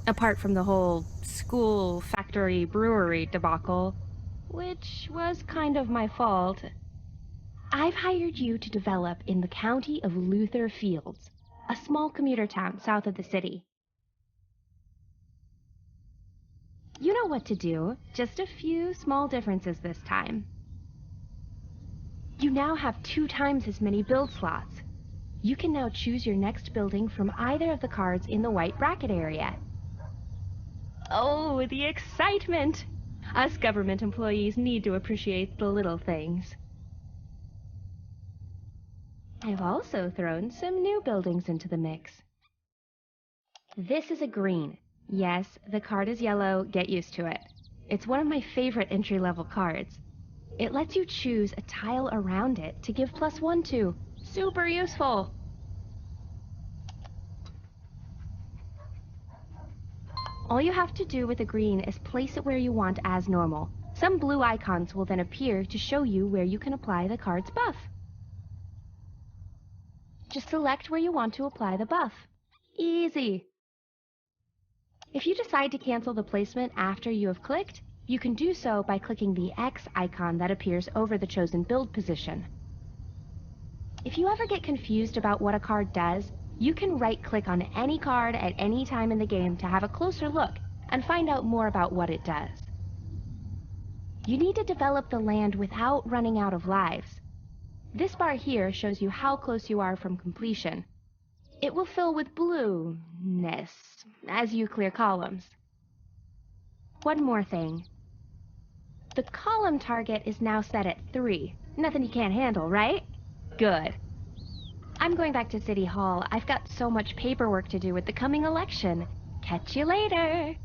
Apart from the whole school, factory, brewery debacle, which was kind of my fault, I've hired you to develop in the county of Luther Fields, a small commuter town south of the city. You know what to do, just a few small differences this time. You now have 2 times as many build slots. You can now choose your next building from either of the cards in the white bracket area. Oh, the excitement! Us government employees need to appreciate the little things. I've also thrown some new buildings into the mix. This is a green. Yes, the card is yellow, get used to it. It's one of my favorite entry-level cards. It lets you choose a tile around it to give +1 to. Super useful! All you have to do with a green is place it where you want as normal. Some blue icons will then appear to show you where you can apply the card's buff. Just select where you want to apply the buff. Easy! If you decide to cancel the placement after you have clicked, you can do so by clicking the X icon that appears over the chosen build position. If you ever get confused about what a card does, you can right-click on any card at any time in the game to have a closer look and find out more about what it does. You need to develop the land without running out of lives. This bar here shows you how close you are from completion. It will fill with blueness as you clear columns. One more thing. The column target is now set at 3. Nothing you can't handle, right? Good. I'm going back to City Hall. I've got so much paperwork to do with the coming election. Catch you later!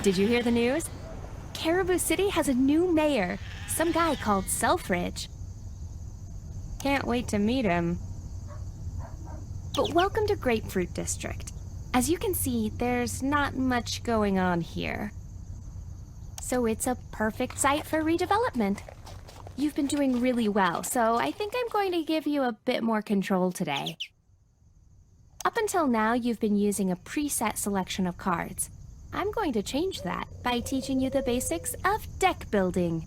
Did you hear the news? Caribou City has a new mayor, some guy called Selfridge. Can't wait to meet him. But welcome to Grapefruit District. As you can see, there's not much going on here. So it's a perfect site for redevelopment. You've been doing really well, so I think I'm going to give you a bit more control today. Up until now, you've been using a preset selection of cards. I'm going to change that by teaching you the basics of deck building.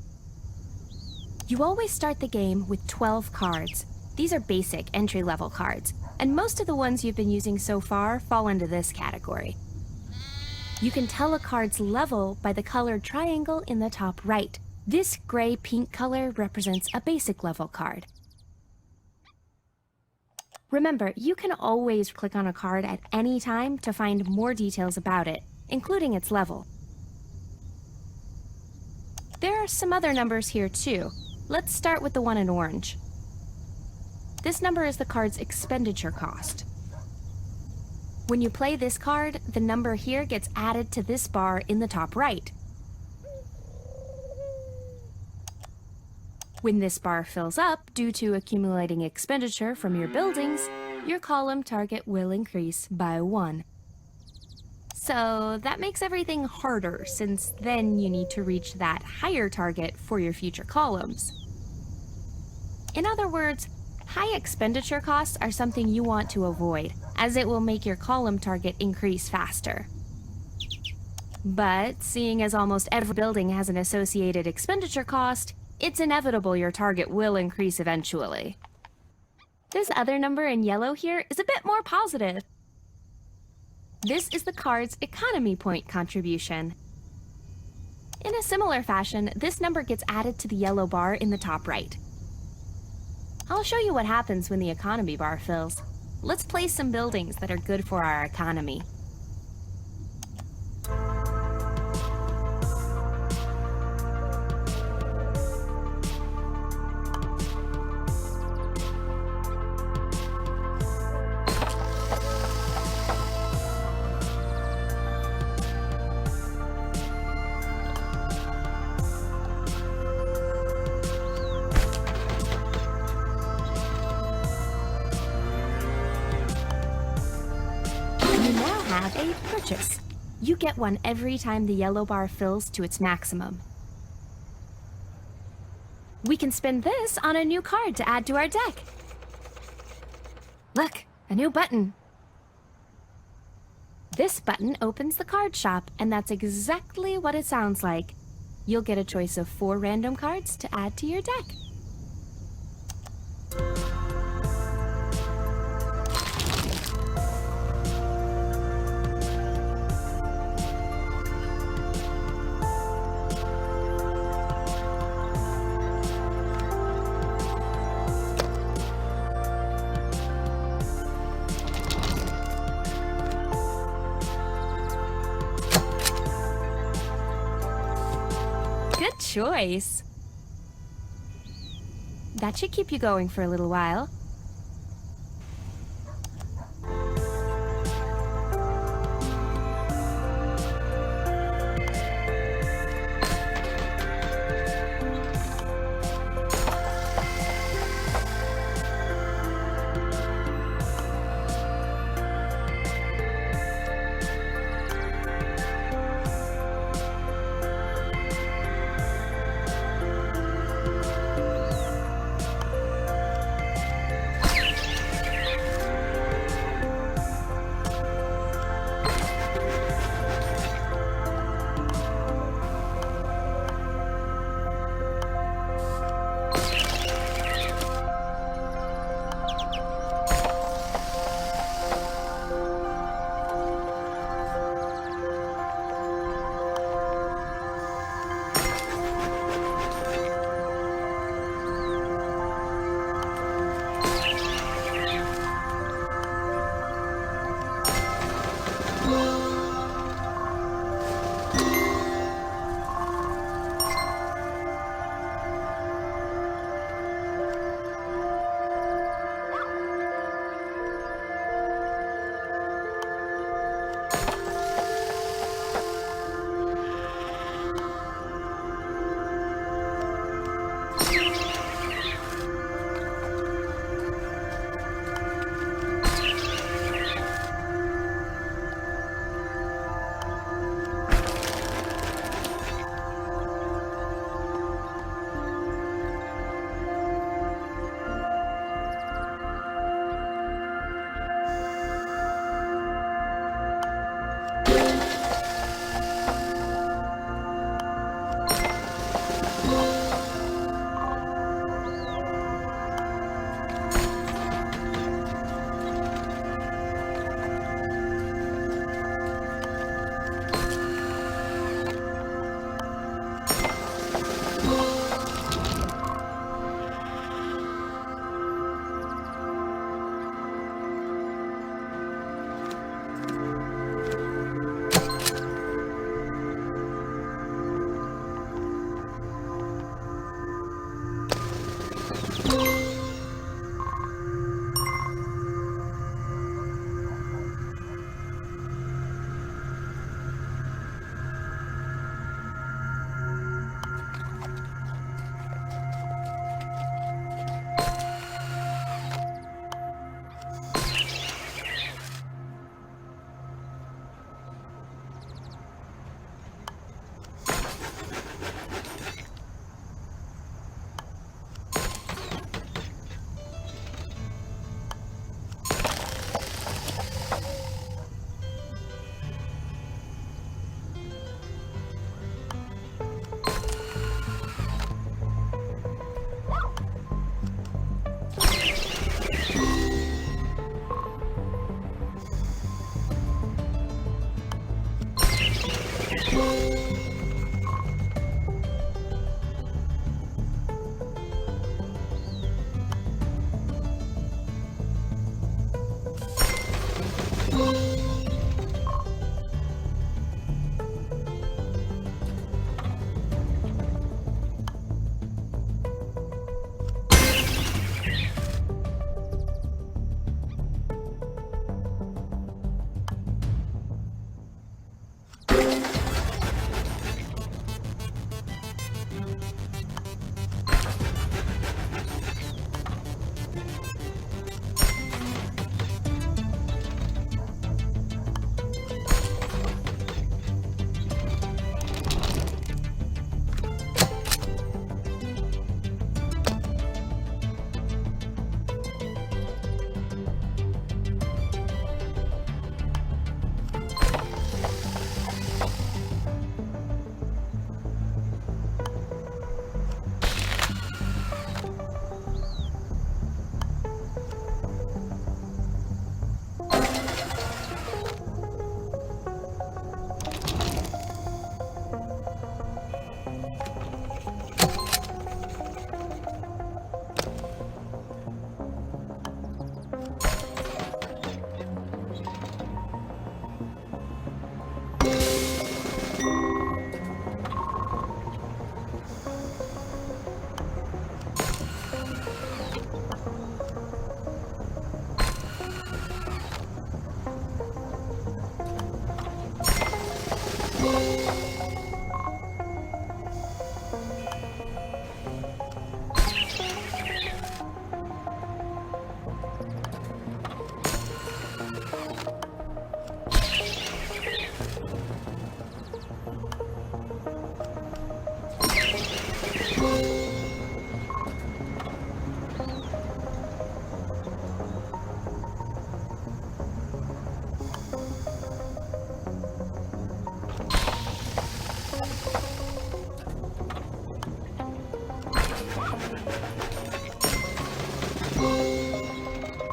You always start the game with 12 cards. These are basic entry-level cards, and most of the ones you've been using so far fall into this category. You can tell a card's level by the colored triangle in the top right. This gray-pink color represents a basic level card. Remember, you can always click on a card at any time to find more details about it, including its level. There are some other numbers here too. Let's start with the one in orange. This number is the card's expenditure cost. When you play this card, the number here gets added to this bar in the top right. When this bar fills up due to accumulating expenditure from your buildings, your column target will increase by 1. So that makes everything harder, since then you need to reach that higher target for your future columns. In other words, high expenditure costs are something you want to avoid, as it will make your column target increase faster. But seeing as almost every building has an associated expenditure cost, it's inevitable your target will increase eventually. This other number in yellow here is a bit more positive. This is the card's economy point contribution. In a similar fashion, this number gets added to the yellow bar in the top right. I'll show you what happens when the economy bar fills. Let's place some buildings that are good for our economy. Have a purchase. You get one every time the yellow bar fills to its maximum. We can spend this on a new card to add to our deck. Look, a new button. This button opens the card shop, and that's exactly what it sounds like. You'll get a choice of 4 random cards to add to your deck. Good choice. That should keep you going for a little while.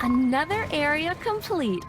Another area complete.